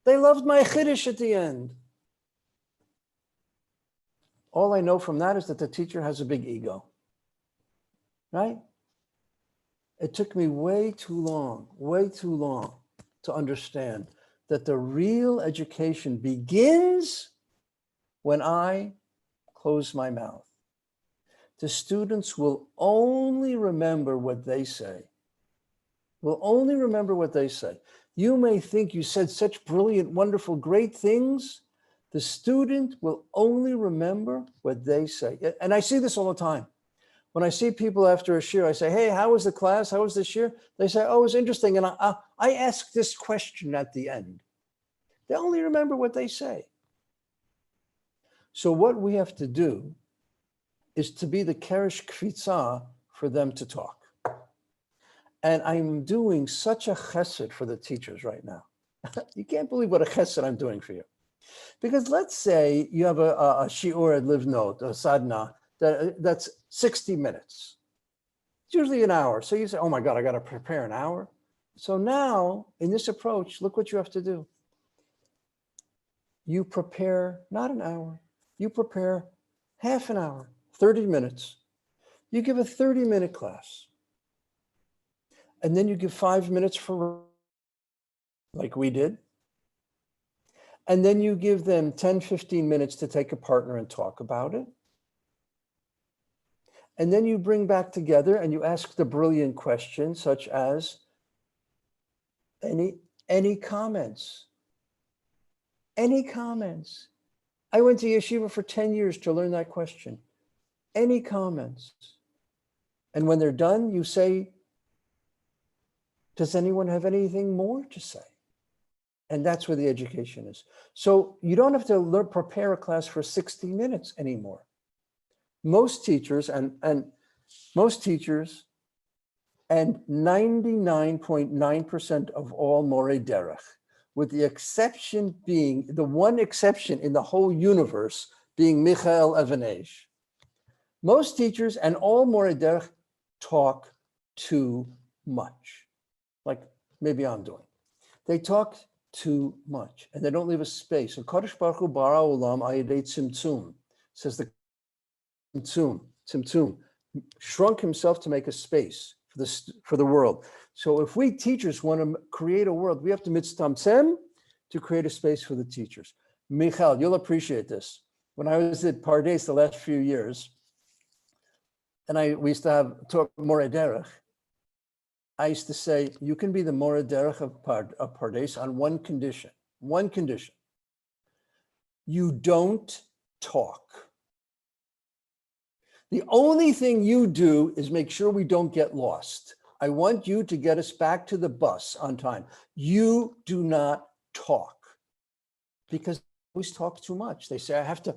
They loved my chiddush at the end. All I know from that is that the teacher has a big ego, right? It took me way too long to understand that the real education begins when I close my mouth. The students will only remember what they say. Will only remember what they say. You may think you said such brilliant, wonderful, great things. The student will only remember what they say. And I see this all the time. When I see people after a shir, I say, hey, how was the class? How was this year? They say, oh, it was interesting. And I ask this question at the end. They only remember what they say. So what we have to do is to be the keresh kfitza for them to talk. And I'm doing such a chesed for the teachers right now. You can't believe what a chesed I'm doing for you. Because let's say you have a shiur at Live Note, a sadna, that's 60 minutes. It's usually an hour. So you say, oh my God, I got to prepare an hour. So now in this approach, look what you have to do. You prepare not an hour, you prepare half an hour, 30 minutes. You give a 30-minute class. And then you give 5 minutes for, like we did. And then you give them 10, 15 minutes to take a partner and talk about it. And then you bring back together and you ask the brilliant question, such as, any comments? Any comments? I went to yeshiva for 10 years to learn that question. Any comments? And when they're done, you say, does anyone have anything more to say? And that's where the education is. So you don't have to prepare a class for 60 minutes anymore. Most teachers and 99.9% of all Morei Derech, with the exception being, the one exception in the whole universe being Michael Evanej. Most teachers and all Morei Derech talk too much, like maybe I'm doing. They talk too much and they don't leave a space. So Kadosh Baruch Hu bara olam ayidei tzimtzum, says the tzimtzum, shrunk himself to make a space for the world. So if we teachers want to create a world, we have to mitztamtzem to create a space for the teachers. Michal, you'll appreciate this. When I was at Pardes the last few years, and we used to have talk Morei Derech, I used to say, you can be the Morei Derech of Pardes on one condition. You don't talk. The only thing you do is make sure we don't get lost. I want you to get us back to the bus on time. You do not talk because I always talk too much. They say I have to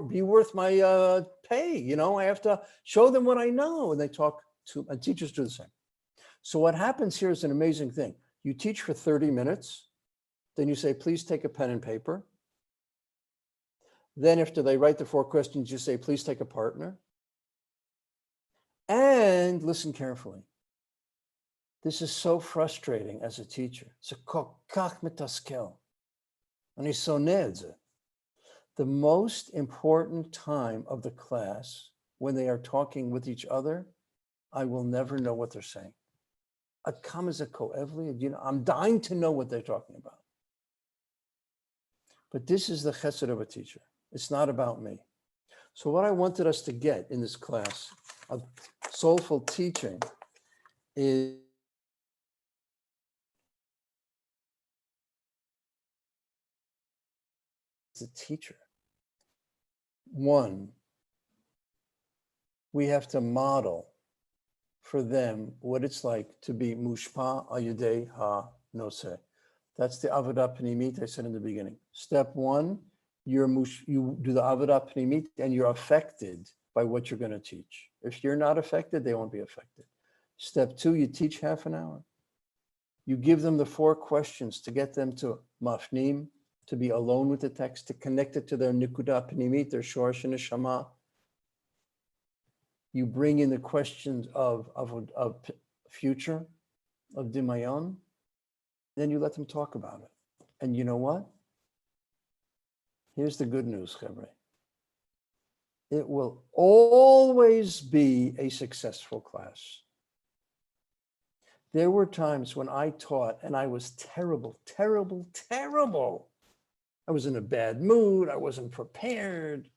be worth my pay. You know, I have to show them what I know, and they talk too. And teachers do the same. So what happens here is an amazing thing. You teach for 30 minutes, then you say, please take a pen and paper. Then after they write the 4 questions, you say, please take a partner. And listen carefully. This is so frustrating as a teacher. It's kach mitaskel. And he's so nedze. The most important time of the class, when they are talking with each other, I will never know what they're saying. You know, I'm dying to know what they're talking about. But this is the chesed of a teacher. It's not about me. So what I wanted us to get in this class of soulful teaching is the teacher. One, we have to model for them what it's like to be mushpa ayudei ha-noseh. That's the avodah pnimit I said in the beginning. Step 1, you do the avodah pnimit and you're affected by what you're going to teach. If you're not affected, they won't be affected. Step 2, you teach half an hour. You give them the 4 questions to get them to mafnim, to be alone with the text, to connect it to their nikuda pnimit, their shorsh and neshama. You bring in the questions of future, of dimayon, then you let them talk about it. And you know what? Here's the good news, Chavrei. It will always be a successful class. There were times when I taught and I was terrible, terrible, terrible. I was in a bad mood. I wasn't prepared.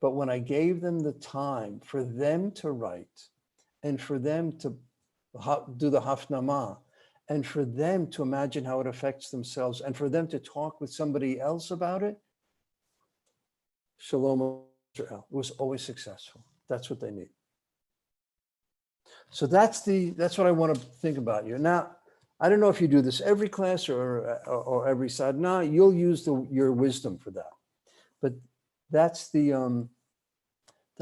But when I gave them the time for them to write and for them to do the hafnama and for them to imagine how it affects themselves and for them to talk with somebody else about it, Shalom Israel, it was always successful. That's what they need. So that's what I want to think about you. Now, I don't know if you do this every class or every sadna. You'll use your wisdom for that. But that's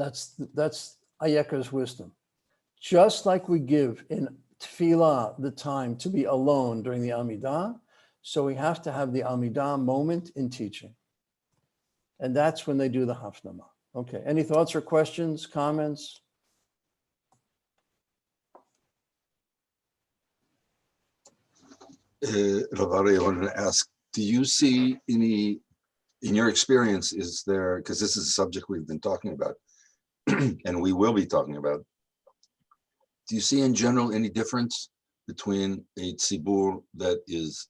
Ayeka's wisdom. Just like we give in tefillah the time to be alone during the Amidah, so we have to have the Amidah moment in teaching. And that's when they do the hafnama. Okay, any thoughts or questions, comments? Rav Aryeh, I wanted to ask, do you see any, in your experience, is there, because this is a subject we've been talking about, and we will be talking about, do you see in general any difference between a tzibur that is,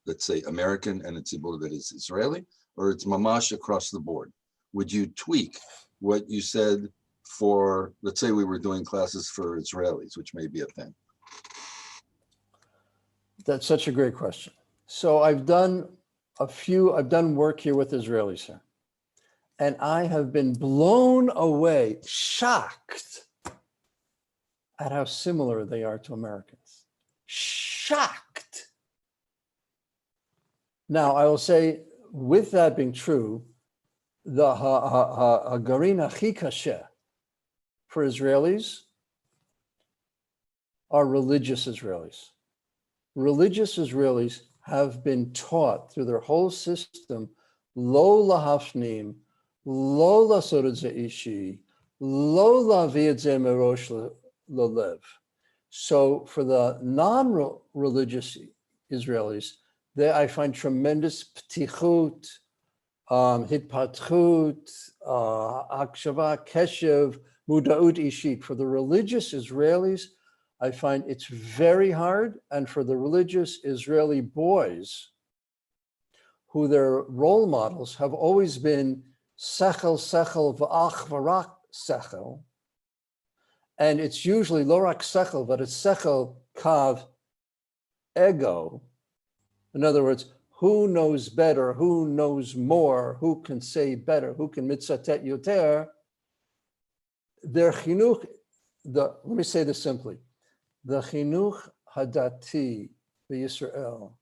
let's say, American and a tzibur that is Israeli, or it's mamash across the board? Would you tweak what you said for, let's say we were doing classes for Israelis, which may be a thing? That's such a great question. So I've done work here with Israelis here, and I have been blown away, shocked at how similar they are to Americans. Shocked. Now, I will say, with that being true, the hagarin hachi kashe for Israelis are religious Israelis. Religious Israelis have been taught through their whole system, lo lahafnim, lo lasod et ze ishi, lo lavi et ze merosh lelev. So for the non-religious Israelis, I find tremendous ptichut, hitpatchut, akshava, keshev, muda'ut ishit. For the religious Israelis, I find it's very hard. And for the religious Israeli boys, who their role models have always been sechel, sechel, v'ach, v'rak, sechel. And it's usually lo rak sechel, but it's sechel, kav, ego. In other words, who knows better, who knows more, who can say better, who can mitzatet yoter. Their chinuch, let me say this simply. The chinuch hadati b'Yisrael,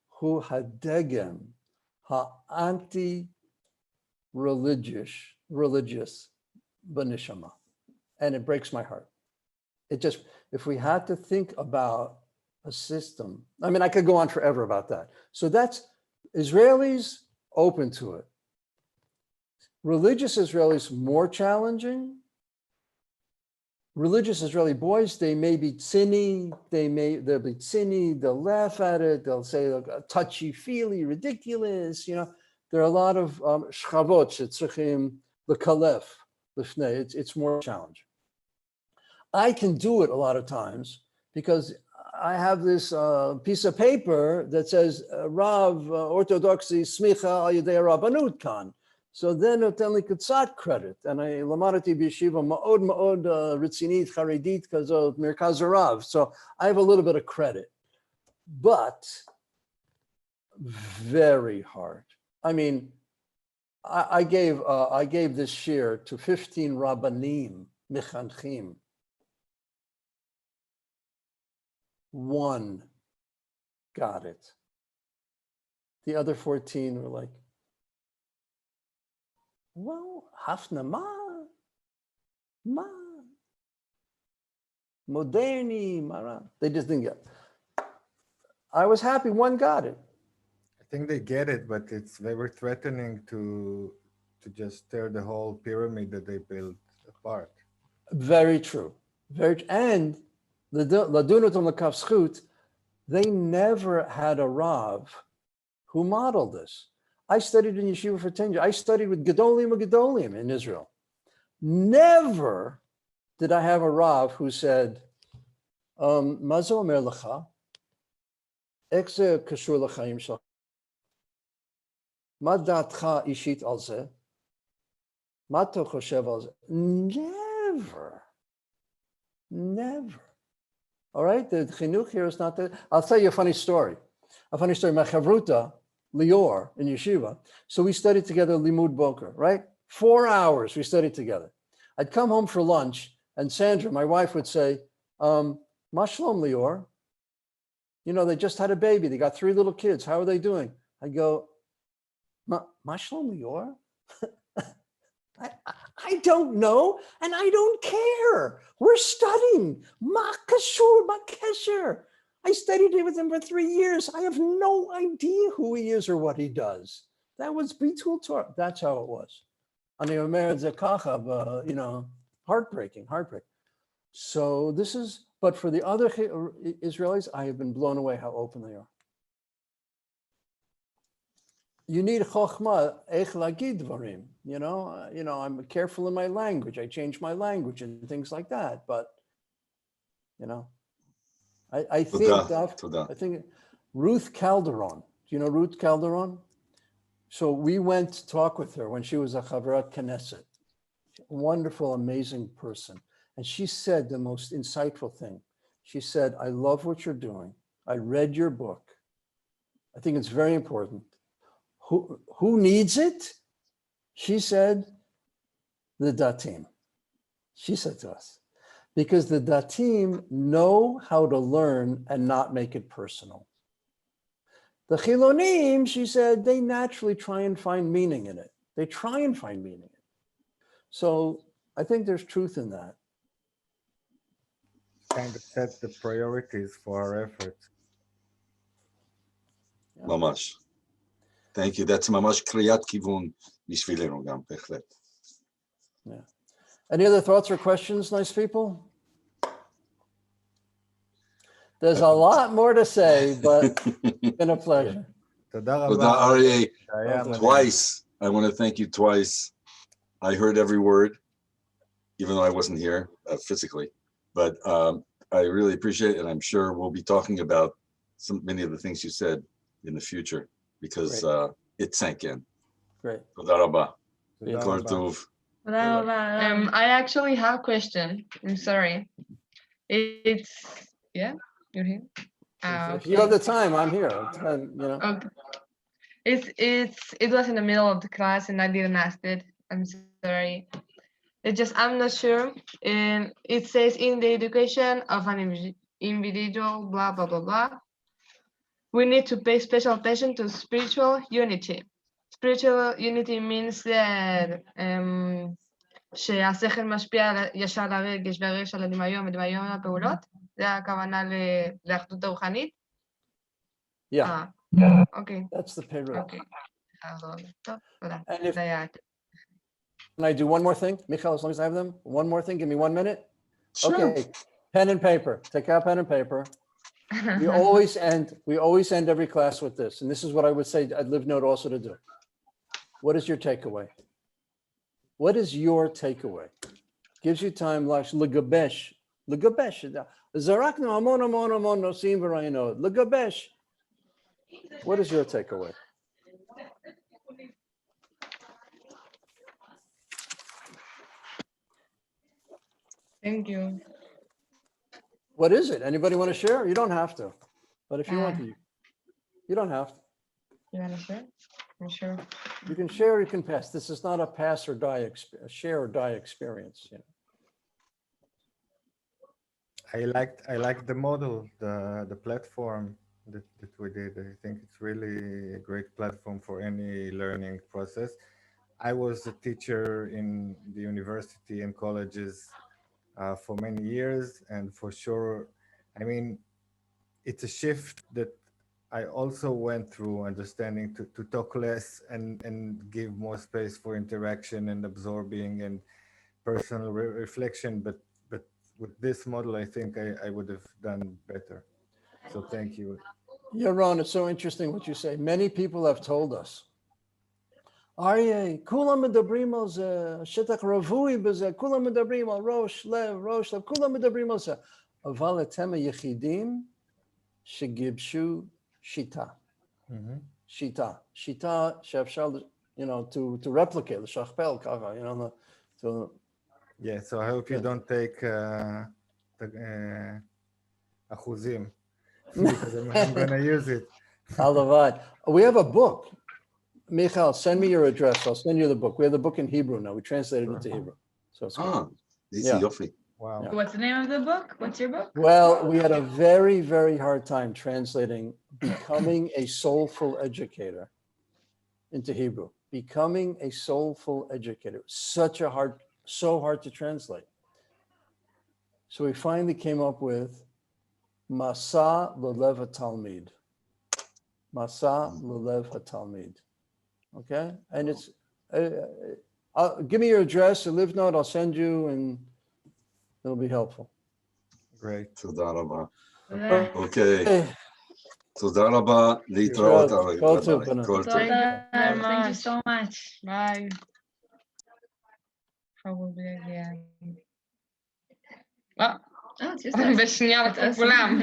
hu hadegem ha'anti-religious b'nishama. And it breaks my heart. It just, if we had to think about a system, I mean, I could go on forever about that. So that's Israelis open to it. Religious Israelis more challenging. Religious Israeli boys, they may be tzini, they'll be tzini, they'll laugh at it, they'll say touchy-feely, ridiculous, you know. There are a lot of shchavot shetzrichim l'kalef l'fnei. It's more challenging. I can do it a lot of times because I have this piece of paper that says Rav Orthodoxy Smicha al Yedei Rabbanut Kan. So then noten li katzat credit, and I lamadati b'yeshiva ma'od ritzinit charedit kazot merkaz Rav. So I have a little bit of credit, but very hard. I mean, I gave this shir to 15 rabbanim mechanchim. One got it. The other 14 were like, well, hafna ma, moderni, mara. They just didn't get it. I was happy one got it. think they get it, but it's very threatening to just tear the whole pyramid that they built apart. Very true. And Ladunot and Lakaf Schut, they never had a Rav who modeled this. I studied in yeshiva for 10 years. I studied with Gedolim in Israel. Never did I have a Rav who said, Mazo Omer Lecha, איך זה קשור לחיים שלך? מה דעתך אישית על זה? מה אתה חושב על זה? Never. All right, the chinuch here is not that. I'll tell you a funny story. My chavruta, Lior, in yeshiva. So we studied together Limud Boker, right? 4 hours we studied together. I'd come home for lunch and Sandra, my wife, would say, Ma shalom, Lior. You know, they just had a baby. They got 3 little kids. How are they doing? I go, Ma shalom, Lior? I don't know, and I don't care. We're studying. Ma kashur, ma kesher. I studied with him for 3 years. I have no idea who he is or what he does. That was Bitul Torah. That's how it was. Ani omer zekacha, you know, heartbreaking. So this is, but for the other Israelis, I have been blown away how open they are. You need chokhmah, eich lagid dvarim. You know, I'm careful in my language. I change my language and things like that. But, you know, I think Ruth Calderon. Do you know Ruth Calderon? So we went to talk with her when she was a Chavrat Knesset. Wonderful, amazing person. And she said the most insightful thing. She said, I love what you're doing. I read your book. I think it's very important. Who needs it? She said, the Datim. She said to us, because the Datim know how to learn and not make it personal. The Chilonim, she said, they naturally try and find meaning in it. They try and find meaning in it. So I think there's truth in that. Kind of sets the priorities for our efforts. Yeah. ממש. Thank you. That's ממש קריאת כיוון בשבילנו גם, בהחלט. Yeah. Any other thoughts or questions, nice people? There's a lot more to say, but it's been a pleasure. תודה תודה, רבה. Aryeh. היה מדהים. Twice. I want to thank you twice. I heard every word, even though I wasn't here physically. But I really appreciate it, and I'm sure we'll be talking about many of the things you said in the future, because it sank in. Great. תודה רבה. תודה כל רבה. טוב. I actually have a question. I'm sorry. It's yeah, you're here. If you have the time, I'm here. You know. Okay. It was in the middle of the class and I didn't ask it. I'm sorry. It's just I'm not sure. And it says in the education of an individual, blah blah blah blah. We need to pay special attention to spiritual unity. Spiritual unity means that שהשכל משפיע ישר על הרגש והרגש על הדמיון ודמיון על הפעולות. זה הכוונה לאחדות הרוחנית? Yeah. Okay. That's the payroll. Okay. טוב, תודה. And if זה היה. can I do one more thing, Michael, as long as I have them? One more thing, give me 1 minute. Sure. Okay, pen and paper. Take out pen and paper. We always end every class with this, and this is what I would say I'd live note also to do. What is your takeaway? What is your takeaway? Gives you time, like legabesh. Zarakna amon nosim v'rayinot. Legabesh. What is your takeaway? Thank you. What is it? Anybody want to share? You don't have to, but if you want to, you don't have to. You want to share? I'm sure. You can share, you can pass. This is not a pass or die, share or die experience. You know? I liked the model, the platform that we did. I think it's really a great platform for any learning process. I was a teacher in the university and colleges for many years, and for sure, I mean, it's a shift that I also went through understanding to talk less and give more space for interaction and absorbing and personal reflection. But with this model, I think I would have done better. So thank you. Yaron, it's so interesting what you say. Many people have told us, Aryeh, כולם מדברים על זה, שטח רווי בזה, כולם מדברים על ראש, לב, כולם מדברים על זה. אבל אתם היחידים שגיבשו שיטה. שיטה שאפשר, to replicate, לשכפל ככה, to... Yeah, so I hope you don't take אחוזים, because I'm going to use it. הלוואי. We have a book. Michal, send me your address. I'll send you the book. We have the book in Hebrew now. We translated it into Hebrew. So it's good. easy, Yofi. Wow. What's the name of the book? What's your book? Well, we had a very, very hard time translating Becoming a Soulful Educator into Hebrew. Becoming a Soulful Educator. So hard to translate. So we finally came up with Masa Lelev HaTalmid. Masa Lelev HaTalmid. Okay? And it's, give me your address, a live note, I'll send you, and it'll be helpful. Great. תודה רבה. Okay. אוקיי. תודה רבה. להתראות. כל טוב, בנה. כל טוב. Thank you so much. Bye. Probably again. Oh, it's your turn. בשנייה, כולם.